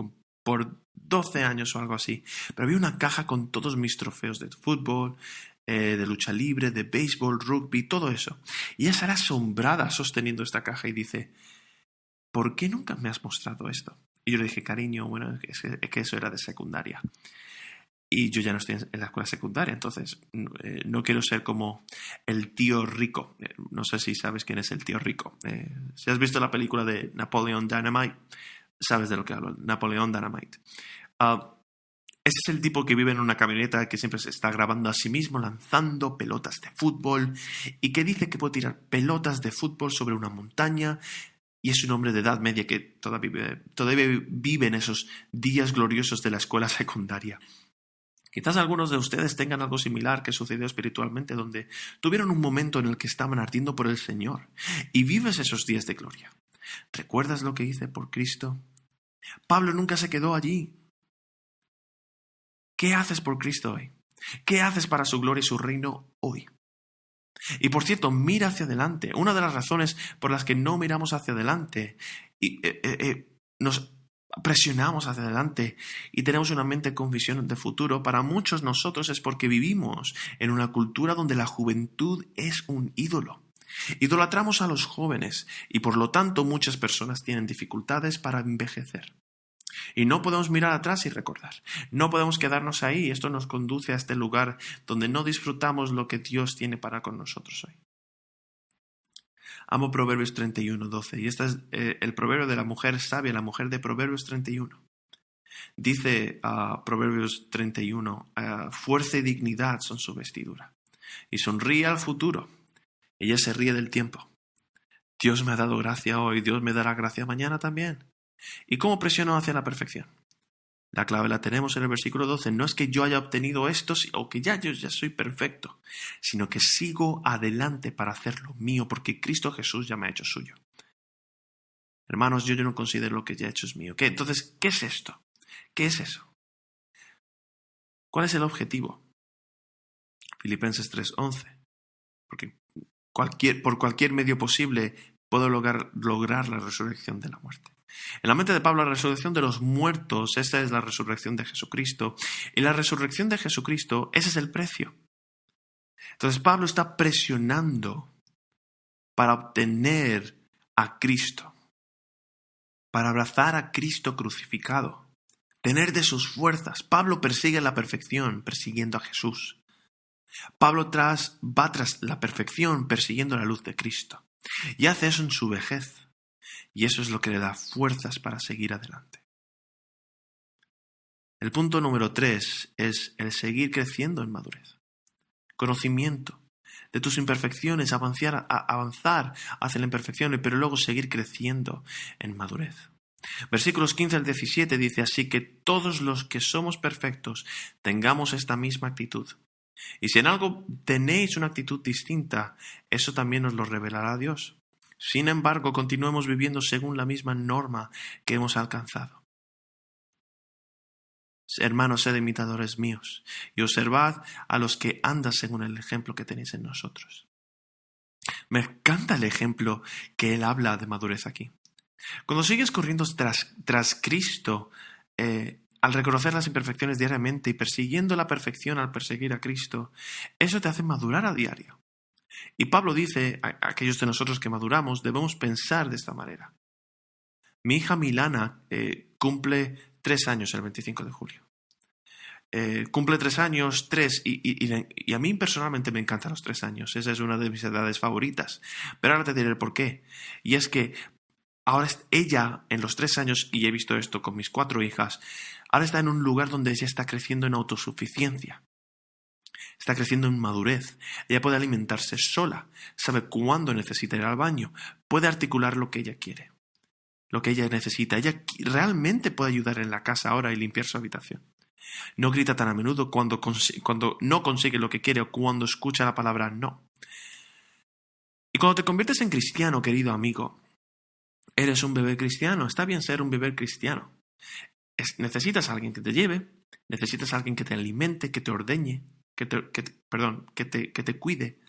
por 12 años o algo así, pero había una caja con todos mis trofeos de fútbol, de lucha libre, de béisbol, rugby, todo eso. Y ella sale asombrada sosteniendo esta caja y dice: ¿por qué nunca me has mostrado esto? Y yo le dije: cariño, bueno, es que eso era de secundaria. Y yo ya no estoy en la escuela secundaria, entonces no quiero ser como el tío rico. No sé si sabes quién es el tío rico. Si has visto la película de Napoleon Dynamite, sabes de lo que hablo. Napoleon Dynamite. Ese es el tipo que vive en una camioneta, que siempre se está grabando a sí mismo lanzando pelotas de fútbol y que dice que puede tirar pelotas de fútbol sobre una montaña. Y es un hombre de edad media que todavía vive en esos días gloriosos de la escuela secundaria. Quizás algunos de ustedes tengan algo similar que sucedió espiritualmente, donde tuvieron un momento en el que estaban ardiendo por el Señor y vives esos días de gloria. ¿Recuerdas lo que hice por Cristo? Pablo nunca se quedó allí. ¿Qué haces por Cristo hoy? ¿Qué haces para su gloria y su reino hoy? Y por cierto, mira hacia adelante. Una de las razones por las que no miramos hacia adelante y nos presionamos hacia adelante y tenemos una mente con visión de futuro, para muchos nosotros es porque vivimos en una cultura donde la juventud es un ídolo. Idolatramos a los jóvenes y por lo tanto muchas personas tienen dificultades para envejecer. Y no podemos mirar atrás y recordar. No podemos quedarnos ahí. Esto nos conduce a este lugar donde no disfrutamos lo que Dios tiene para con nosotros hoy. Amo Proverbios 31:12. Y este es el proverbio de la mujer sabia, la mujer de Proverbios 31. Dice Proverbios 31, fuerza y dignidad son su vestidura. Y sonríe al futuro. Ella se ríe del tiempo. Dios me ha dado gracia hoy, Dios me dará gracia mañana también. ¿Y cómo presiono hacia la perfección? La clave la tenemos en el versículo 12. No es que yo haya obtenido esto o que yo ya soy perfecto, sino que sigo adelante para hacerlo mío, porque Cristo Jesús ya me ha hecho suyo. Hermanos, yo no considero lo que ya he hecho es mío. ¿Qué? Entonces, ¿qué es esto? ¿Qué es eso? ¿Cuál es el objetivo? Filipenses 3:11. Porque por cualquier medio posible puedo lograr la resurrección de la muerte. En la mente de Pablo, la resurrección de los muertos, esa es la resurrección de Jesucristo. Y la resurrección de Jesucristo, ese es el precio. Entonces Pablo está presionando para obtener a Cristo, para abrazar a Cristo crucificado, tener de sus fuerzas. Pablo persigue la perfección persiguiendo a Jesús. Pablo va tras la perfección persiguiendo la luz de Cristo. Y hace eso en su vejez. Y eso es lo que le da fuerzas para seguir adelante. El punto número 3 es el seguir creciendo en madurez. Conocimiento de tus imperfecciones, avanzar hacia la imperfección, pero luego seguir creciendo en madurez. Versículos 15 al 17 dice: así que todos los que somos perfectos tengamos esta misma actitud. Y si en algo tenéis una actitud distinta, eso también nos lo revelará Dios. Sin embargo, continuemos viviendo según la misma norma que hemos alcanzado. Hermanos, sed imitadores míos y observad a los que andan según el ejemplo que tenéis en nosotros. Me encanta el ejemplo que él habla de madurez aquí. Cuando sigues corriendo tras Cristo, al reconocer las imperfecciones diariamente y persiguiendo la perfección al perseguir a Cristo, eso te hace madurar a diario. Y Pablo dice a aquellos de nosotros que maduramos, debemos pensar de esta manera. Mi hija Milana cumple 3 años el 25 de julio. Cumple 3 años, y a mí personalmente me encantan los 3 años. Esa es una de mis edades favoritas. Pero ahora te diré el porqué. Y es que ahora ella, en los 3 años, y he visto esto con mis 4 hijas, ahora está en un lugar donde ella está creciendo en autosuficiencia. Está creciendo en madurez. Ella puede alimentarse sola, sabe cuándo necesita ir al baño, puede articular lo que ella quiere, lo que ella necesita. Ella realmente puede ayudar en la casa ahora y limpiar su habitación. No grita tan a menudo cuando no consigue lo que quiere o cuando escucha la palabra no. Y cuando te conviertes en cristiano, querido amigo, eres un bebé cristiano. Está bien ser un bebé cristiano. necesitas a alguien que te lleve, necesitas a alguien que te alimente, que te ordeñe, que te cuide.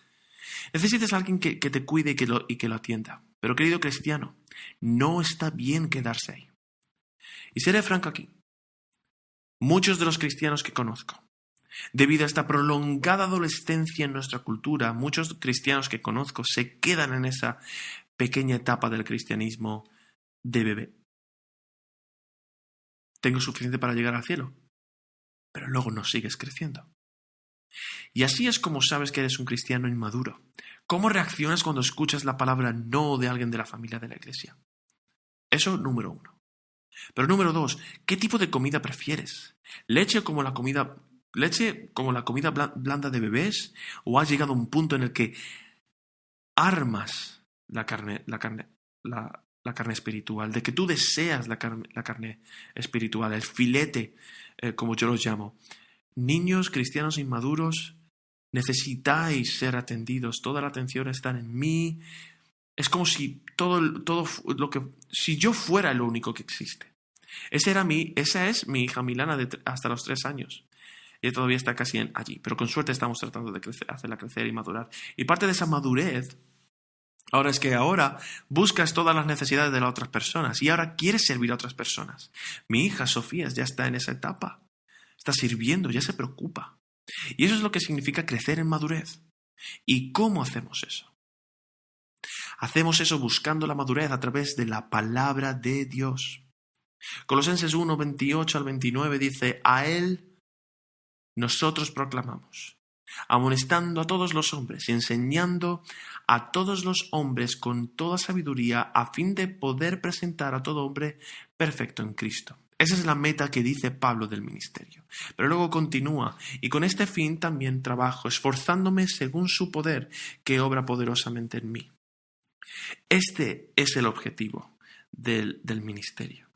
Necesitas a alguien que te cuide y que lo atienda. Pero querido cristiano, no está bien quedarse ahí. Y seré franco aquí. Muchos de los cristianos que conozco, debido a esta prolongada adolescencia en nuestra cultura, muchos cristianos que conozco se quedan en esa pequeña etapa del cristianismo de bebé. Tengo suficiente para llegar al cielo, pero luego no sigues creciendo. Y así es como sabes que eres un cristiano inmaduro. ¿Cómo reaccionas cuando escuchas la palabra no de alguien de la familia de la iglesia? Eso número 1. Pero número 2, ¿qué tipo de comida prefieres? ¿Leche como la comida blanda de bebés? ¿O has llegado a un punto en el que armas la carne espiritual, de que tú deseas la carne espiritual, el filete, como yo los llamo? Niños cristianos inmaduros, necesitáis ser atendidos. Toda la atención está en mí. Es como si si yo fuera lo único que existe. Esa es mi hija Milana hasta los 3 años. Ella todavía está casi allí, pero con suerte estamos tratando de hacerla crecer y madurar. Y parte de esa madurez ahora es que ahora buscas todas las necesidades de las otras personas y ahora quieres servir a otras personas. Mi hija Sofía ya está en esa etapa. Está sirviendo, ya se preocupa. Y eso es lo que significa crecer en madurez. ¿Y cómo hacemos eso? Hacemos eso buscando la madurez a través de la palabra de Dios. Colosenses 1, 28 al 29 dice: a Él nosotros proclamamos, amonestando a todos los hombres y enseñando a todos los hombres con toda sabiduría, a fin de poder presentar a todo hombre perfecto en Cristo. Esa es la meta que dice Pablo del ministerio. Pero luego continúa: y con este fin también trabajo, esforzándome según su poder, que obra poderosamente en mí. Este es el objetivo del ministerio.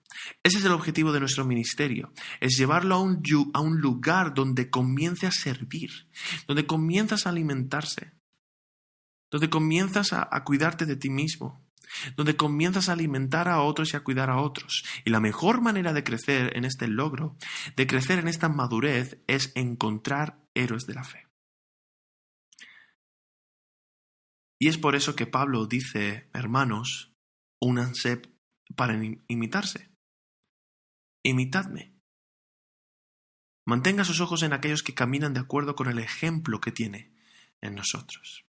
Ese es el objetivo de nuestro ministerio, es llevarlo a un lugar donde comience a servir, donde comienzas a alimentarse, donde comienzas a cuidarte de ti mismo, donde comienzas a alimentar a otros y a cuidar a otros. Y la mejor manera de crecer en este logro, de crecer en esta madurez, es encontrar héroes de la fe. Y es por eso que Pablo dice: hermanos, únanse para imitarse. Imitadme. Mantenga sus ojos en aquellos que caminan de acuerdo con el ejemplo que tiene en nosotros.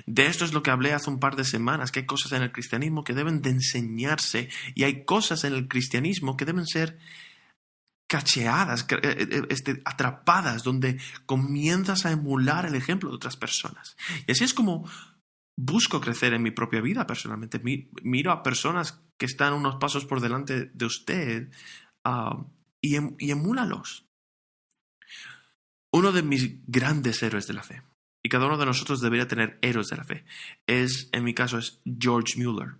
De esto es lo que hablé hace un par de semanas, que hay cosas en el cristianismo que deben de enseñarse y hay cosas en el cristianismo que deben ser cacheadas, atrapadas, donde comienzas a emular el ejemplo de otras personas. Y así es como busco crecer en mi propia vida personalmente. Miro a personas que están unos pasos por delante de usted y emúlalos. Uno de mis grandes héroes de la fe, y cada uno de nosotros debería tener héroes de la fe, en mi caso es George Mueller,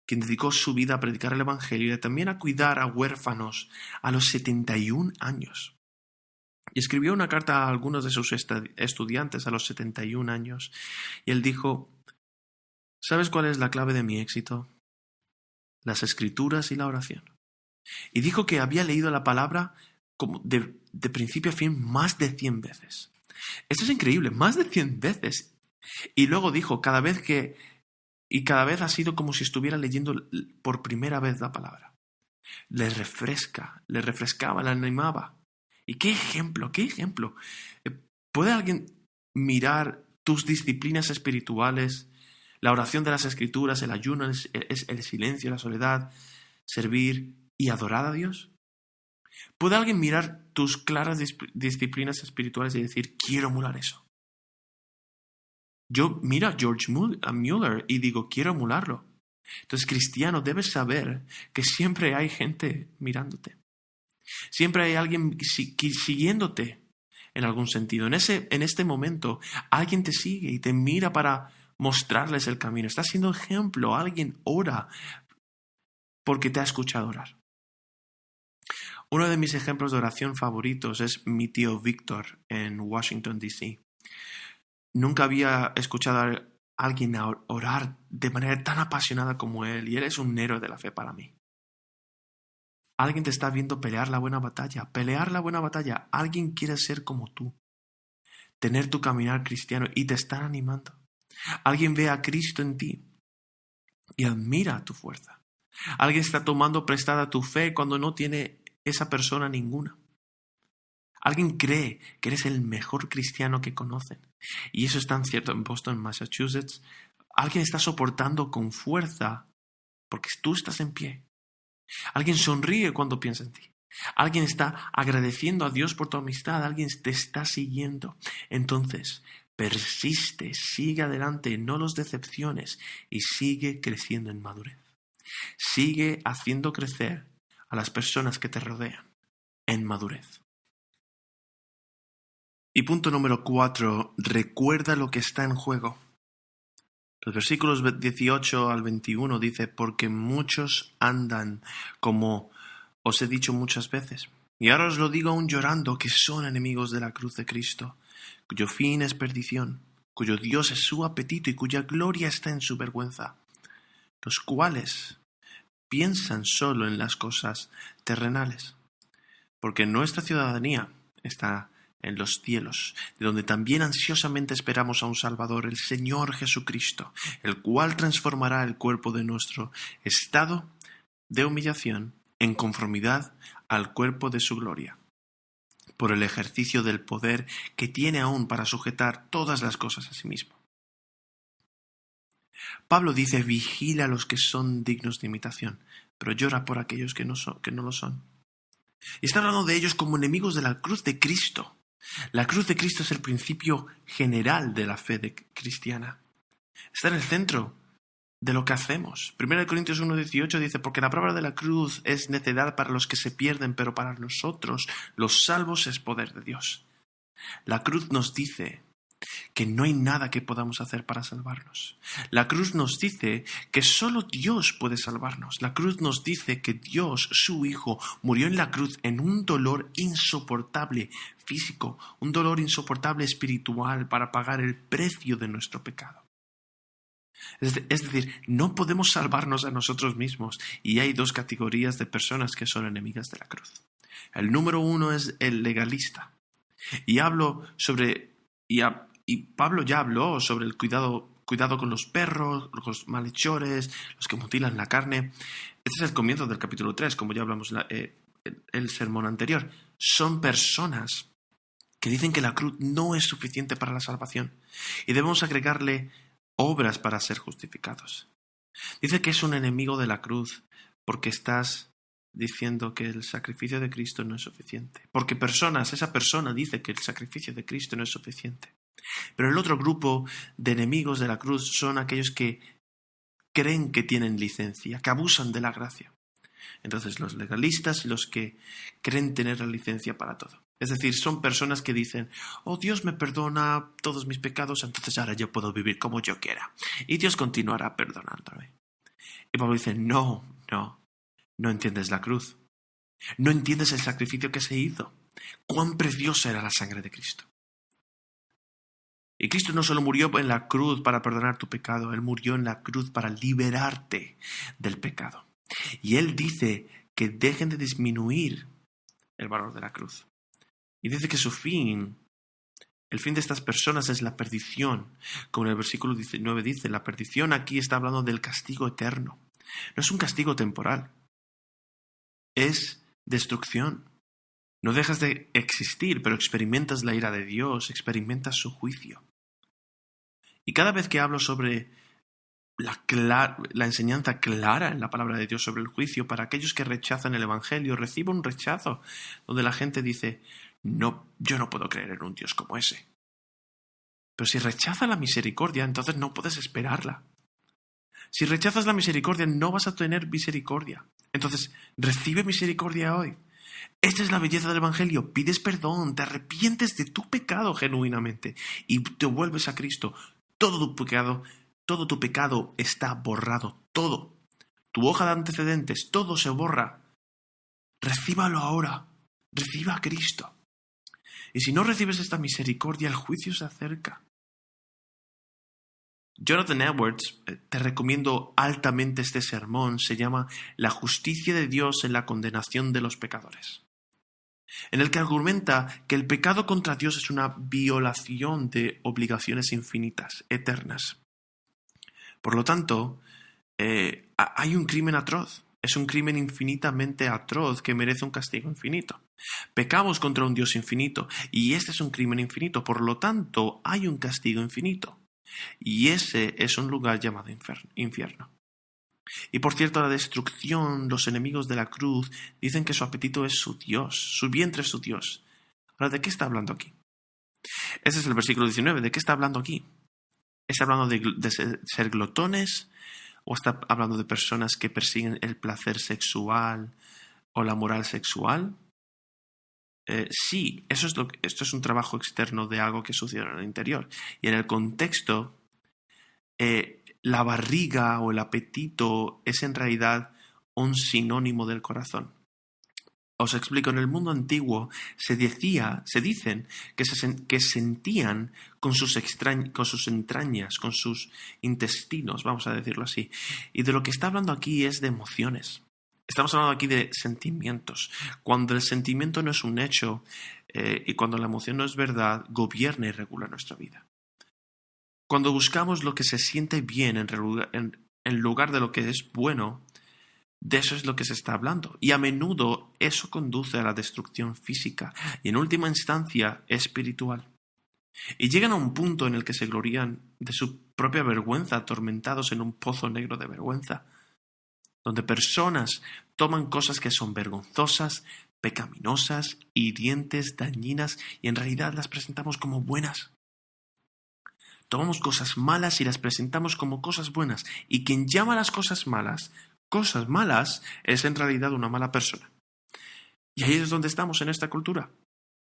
quien dedicó su vida a predicar el evangelio y también a cuidar a huérfanos a los 71 años. Y escribió una carta a algunos de sus estudiantes a los 71 años. Y él dijo: ¿sabes cuál es la clave de mi éxito? Las escrituras y la oración. Y dijo que había leído la palabra como de principio a fin más de 100 veces. Esto es increíble, más de 100 veces. Y luego dijo, cada vez ha sido como si estuviera leyendo por primera vez la palabra. Le refrescaba, le animaba. Y qué ejemplo, qué ejemplo. ¿Puede alguien mirar tus disciplinas espirituales, la oración de las escrituras, el ayuno, el silencio, la soledad, servir y adorar a Dios? ¿Puede alguien mirar tus claras disciplinas espirituales y decir, quiero emular eso? Yo miro a George Mueller y digo, quiero emularlo. Entonces, cristiano, debes saber que siempre hay gente mirándote. Siempre hay alguien siguiéndote en algún sentido. En este momento, alguien te sigue y te mira para mostrarles el camino. Estás siendo ejemplo. Alguien ora porque te ha escuchado orar. Uno de mis ejemplos de oración favoritos es mi tío Víctor en Washington, D.C. Nunca había escuchado a alguien orar de manera tan apasionada como él, y él es un héroe de la fe para mí. Alguien te está viendo pelear la buena batalla. Pelear la buena batalla. Alguien quiere ser como tú. Tener tu caminar cristiano y te están animando. Alguien ve a Cristo en ti y admira tu fuerza. Alguien está tomando prestada tu fe cuando no tiene esa persona ninguna. Alguien cree que eres el mejor cristiano que conocen. Y eso es tan cierto en Boston, Massachusetts. Alguien está soportando con fuerza porque tú estás en pie. Alguien sonríe cuando piensa en ti. Alguien está agradeciendo a Dios por tu amistad. Alguien te está siguiendo. Entonces, persiste, sigue adelante, no los decepciones y sigue creciendo en madurez. Sigue haciendo crecer a las personas que te rodean en madurez. Y punto número 4, recuerda lo que está en juego. Los versículos 18 al 21 dice, porque muchos andan, como os he dicho muchas veces, y ahora os lo digo aún llorando, que son enemigos de la cruz de Cristo, cuyo fin es perdición, cuyo Dios es su apetito y cuya gloria está en su vergüenza, los cuales piensan solo en las cosas terrenales, porque nuestra ciudadanía está en los cielos, de donde también ansiosamente esperamos a un Salvador, el Señor Jesucristo, el cual transformará el cuerpo de nuestro estado de humillación en conformidad al cuerpo de su gloria, por el ejercicio del poder que tiene aún para sujetar todas las cosas a sí mismo. Pablo dice, vigila a los que son dignos de imitación, pero llora por aquellos que no lo son. Y está hablando de ellos como enemigos de la cruz de Cristo. La cruz de Cristo es el principio general de la fe cristiana. Está en el centro de lo que hacemos. 1 Corintios 1:18 dice, porque la palabra de la cruz es necedad para los que se pierden, pero para nosotros, los salvos, es poder de Dios. La cruz nos dice que no hay nada que podamos hacer para salvarnos. La cruz nos dice que solo Dios puede salvarnos. La cruz nos dice que Dios, su Hijo, murió en la cruz en un dolor insoportable físico, un dolor insoportable espiritual para pagar el precio de nuestro pecado. Es decir, no podemos salvarnos a nosotros mismos y hay dos categorías de personas que son enemigas de la cruz. El número 1 es el legalista. Y Pablo ya habló sobre el cuidado con los perros, los malhechores, los que mutilan la carne. Este es el comienzo del capítulo 3, como ya hablamos en el sermón anterior. Son personas que dicen que la cruz no es suficiente para la salvación y debemos agregarle obras para ser justificados. Dice que es un enemigo de la cruz porque estás diciendo que el sacrificio de Cristo no es suficiente. Porque esa persona dice que el sacrificio de Cristo no es suficiente. Pero el otro grupo de enemigos de la cruz son aquellos que creen que tienen licencia, que abusan de la gracia. Entonces los legalistas y los que creen tener la licencia para todo. Es decir, son personas que dicen, oh, Dios me perdona todos mis pecados, entonces ahora yo puedo vivir como yo quiera. Y Dios continuará perdonándome. Y Pablo dice, no entiendes la cruz. No entiendes el sacrificio que se hizo. Cuán preciosa era la sangre de Cristo. Y Cristo no solo murió en la cruz para perdonar tu pecado, Él murió en la cruz para liberarte del pecado. Y Él dice que dejen de disminuir el valor de la cruz. Y dice que el fin de estas personas es la perdición. Como en el versículo 19 dice, la perdición aquí está hablando del castigo eterno. No es un castigo temporal. Es destrucción. No dejas de existir, pero experimentas la ira de Dios, experimentas su juicio. Y cada vez que hablo sobre la enseñanza clara en la palabra de Dios sobre el juicio, para aquellos que rechazan el Evangelio, recibo un rechazo donde la gente dice, no, yo no puedo creer en un Dios como ese. Pero si rechazas la misericordia, entonces no puedes esperarla. Si rechazas la misericordia, no vas a tener misericordia. Entonces, recibe misericordia hoy. Esta es la belleza del Evangelio. Pides perdón, te arrepientes de tu pecado genuinamente y te vuelves a Cristo. Todo tu pecado está borrado. Todo. Tu hoja de antecedentes, todo se borra. Recíbalo ahora. Reciba a Cristo. Y si no recibes esta misericordia, el juicio se acerca. Jonathan Edwards, te recomiendo altamente este sermón, se llama La justicia de Dios en la condenación de los pecadores, en el que argumenta que el pecado contra Dios es una violación de obligaciones infinitas, eternas. Por lo tanto, hay un crimen atroz. Es un crimen infinitamente atroz que merece un castigo infinito. Pecamos contra un Dios infinito y este es un crimen infinito. Por lo tanto, hay un castigo infinito. Y ese es un lugar llamado infierno. Y por cierto, la destrucción, los enemigos de la cruz dicen que su apetito es su Dios, su vientre es su Dios. Ahora, ¿de qué está hablando aquí? Ese es el versículo 19. ¿De qué está hablando aquí? ¿Está hablando de ser glotones? ¿O está hablando de personas que persiguen el placer sexual o la moral sexual? Sí, esto es un trabajo externo de algo que sucede en el interior. Y en el contexto, la barriga o el apetito es en realidad un sinónimo del corazón. Os explico, en el mundo antiguo se dicen que sentían con sus entrañas, con sus intestinos, vamos a decirlo así. Y de lo que está hablando aquí es de emociones. Estamos hablando aquí de sentimientos. Cuando el sentimiento no es un hecho y cuando la emoción no es verdad, gobierna y regula nuestra vida. Cuando buscamos lo que se siente bien en lugar de lo que es bueno, de eso es lo que se está hablando. Y a menudo eso conduce a la destrucción física y en última instancia espiritual. Y llegan a un punto en el que se glorían de su propia vergüenza, atormentados en un pozo negro de vergüenza, donde personas toman cosas que son vergonzosas, pecaminosas, hirientes, dañinas, y en realidad las presentamos como buenas. Tomamos cosas malas y las presentamos como cosas buenas, y quien llama las cosas malas es en realidad una mala persona. Y ahí es donde estamos en esta cultura.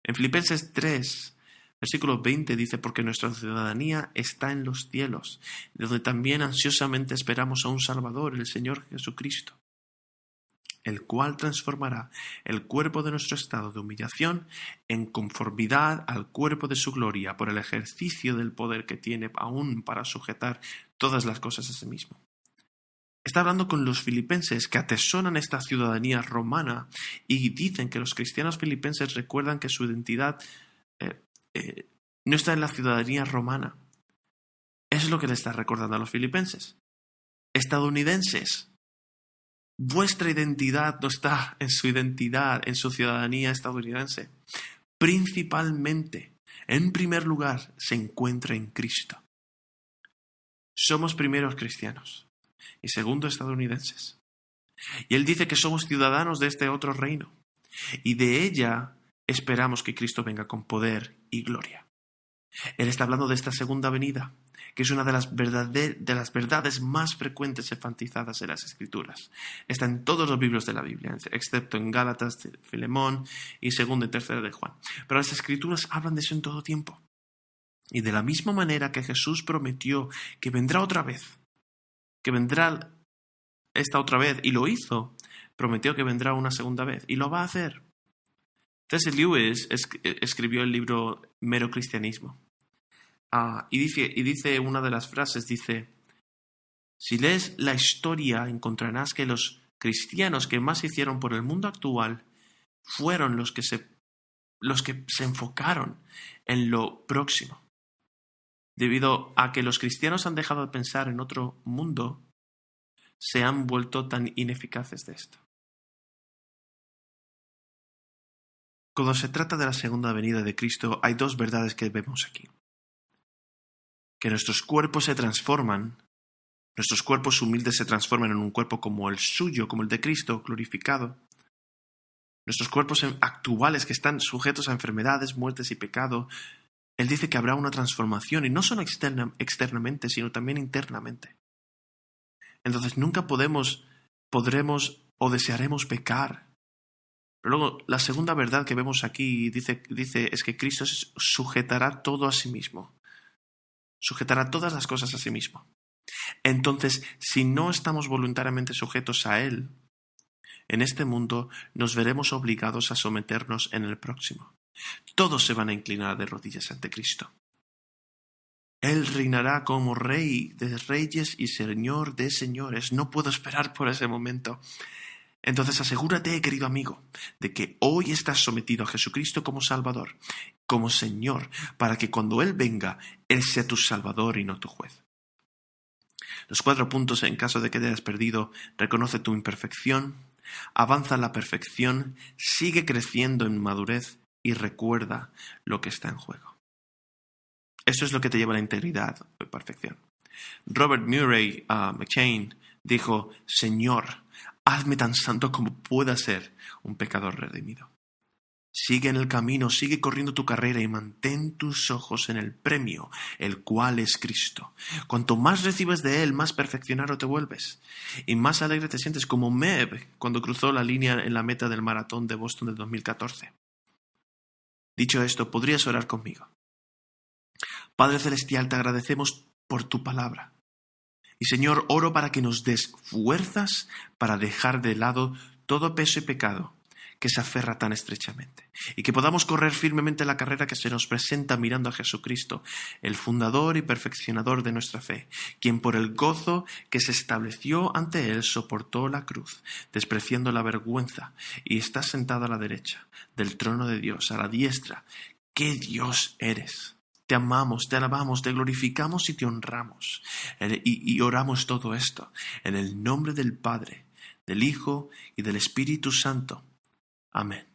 En Filipenses 3, versículo 20 dice: porque nuestra ciudadanía está en los cielos, de donde también ansiosamente esperamos a un Salvador, el Señor Jesucristo, el cual transformará el cuerpo de nuestro estado de humillación en conformidad al cuerpo de su gloria por el ejercicio del poder que tiene aún para sujetar todas las cosas a sí mismo. Está hablando con los filipenses que atesoran esta ciudadanía romana y dicen que los cristianos filipenses recuerdan que su identidad no está en la ciudadanía romana. Eso es lo que le está recordando a los filipenses. Estadounidenses, vuestra identidad no está en su identidad, en su ciudadanía estadounidense. Principalmente, en primer lugar, se encuentra en Cristo. Somos primeros cristianos y segundo estadounidenses. Y él dice que somos ciudadanos de este otro reino y de ella esperamos que Cristo venga con poder y gloria. Él está hablando de esta segunda venida, que es una de las verdades más frecuentes enfatizadas en las Escrituras. Está en todos los libros de la Biblia, excepto en Gálatas, Filemón y 2 y 3 de Juan. Pero las Escrituras hablan de eso en todo tiempo. Y de la misma manera que Jesús prometió que vendrá otra vez, que vendrá esta otra vez, y lo hizo, prometió que vendrá una segunda vez, y lo va a hacer. C.S. Lewis escribió el libro Mero Cristianismo. Y dice una de las frases, dice: si lees la historia encontrarás que los cristianos que más hicieron por el mundo actual fueron los que se enfocaron en lo próximo. Debido a que los cristianos han dejado de pensar en otro mundo, se han vuelto tan ineficaces de esto. Cuando se trata de la segunda venida de Cristo, hay dos verdades que vemos aquí. Que nuestros cuerpos se transforman, nuestros cuerpos humildes se transforman en un cuerpo como el suyo, como el de Cristo, glorificado. Nuestros cuerpos actuales que están sujetos a enfermedades, muertes y pecado, Él dice que habrá una transformación, y no solo externamente, sino también internamente. Entonces nunca podremos o desearemos pecar. Pero luego, la segunda verdad que vemos aquí dice es que Cristo sujetará todo a sí mismo. Sujetará todas las cosas a sí mismo. Entonces, si no estamos voluntariamente sujetos a Él, en este mundo nos veremos obligados a someternos en el próximo. Todos se van a inclinar de rodillas ante Cristo. Él reinará como Rey de reyes y Señor de señores. No puedo esperar por ese momento. Entonces asegúrate, querido amigo, de que hoy estás sometido a Jesucristo como Salvador, como Señor, para que cuando Él venga, Él sea tu Salvador y no tu juez. Los 4 puntos en caso de que te hayas perdido: reconoce tu imperfección, avanza en la perfección, sigue creciendo en madurez y recuerda lo que está en juego. Eso es lo que te lleva a la integridad y perfección. Robert Murray McChain dijo: Señor, hazme tan santo como pueda ser un pecador redimido. Sigue en el camino, sigue corriendo tu carrera y mantén tus ojos en el premio, el cual es Cristo. Cuanto más recibes de Él, más perfeccionado te vuelves. Y más alegre te sientes, como Meb cuando cruzó la línea en la meta del maratón de Boston del 2014. Dicho esto, ¿podrías orar conmigo? Padre Celestial, te agradecemos por tu palabra. Y Señor, oro para que nos des fuerzas para dejar de lado todo peso y pecado que se aferra tan estrechamente, y que podamos correr firmemente la carrera que se nos presenta mirando a Jesucristo, el fundador y perfeccionador de nuestra fe, quien por el gozo que se estableció ante Él soportó la cruz, despreciando la vergüenza, y está sentado a la derecha del trono de Dios, a la diestra. ¡Qué Dios eres! Te amamos, te alabamos, te glorificamos y te honramos. Y oramos todo esto en el nombre del Padre, del Hijo y del Espíritu Santo. Amén.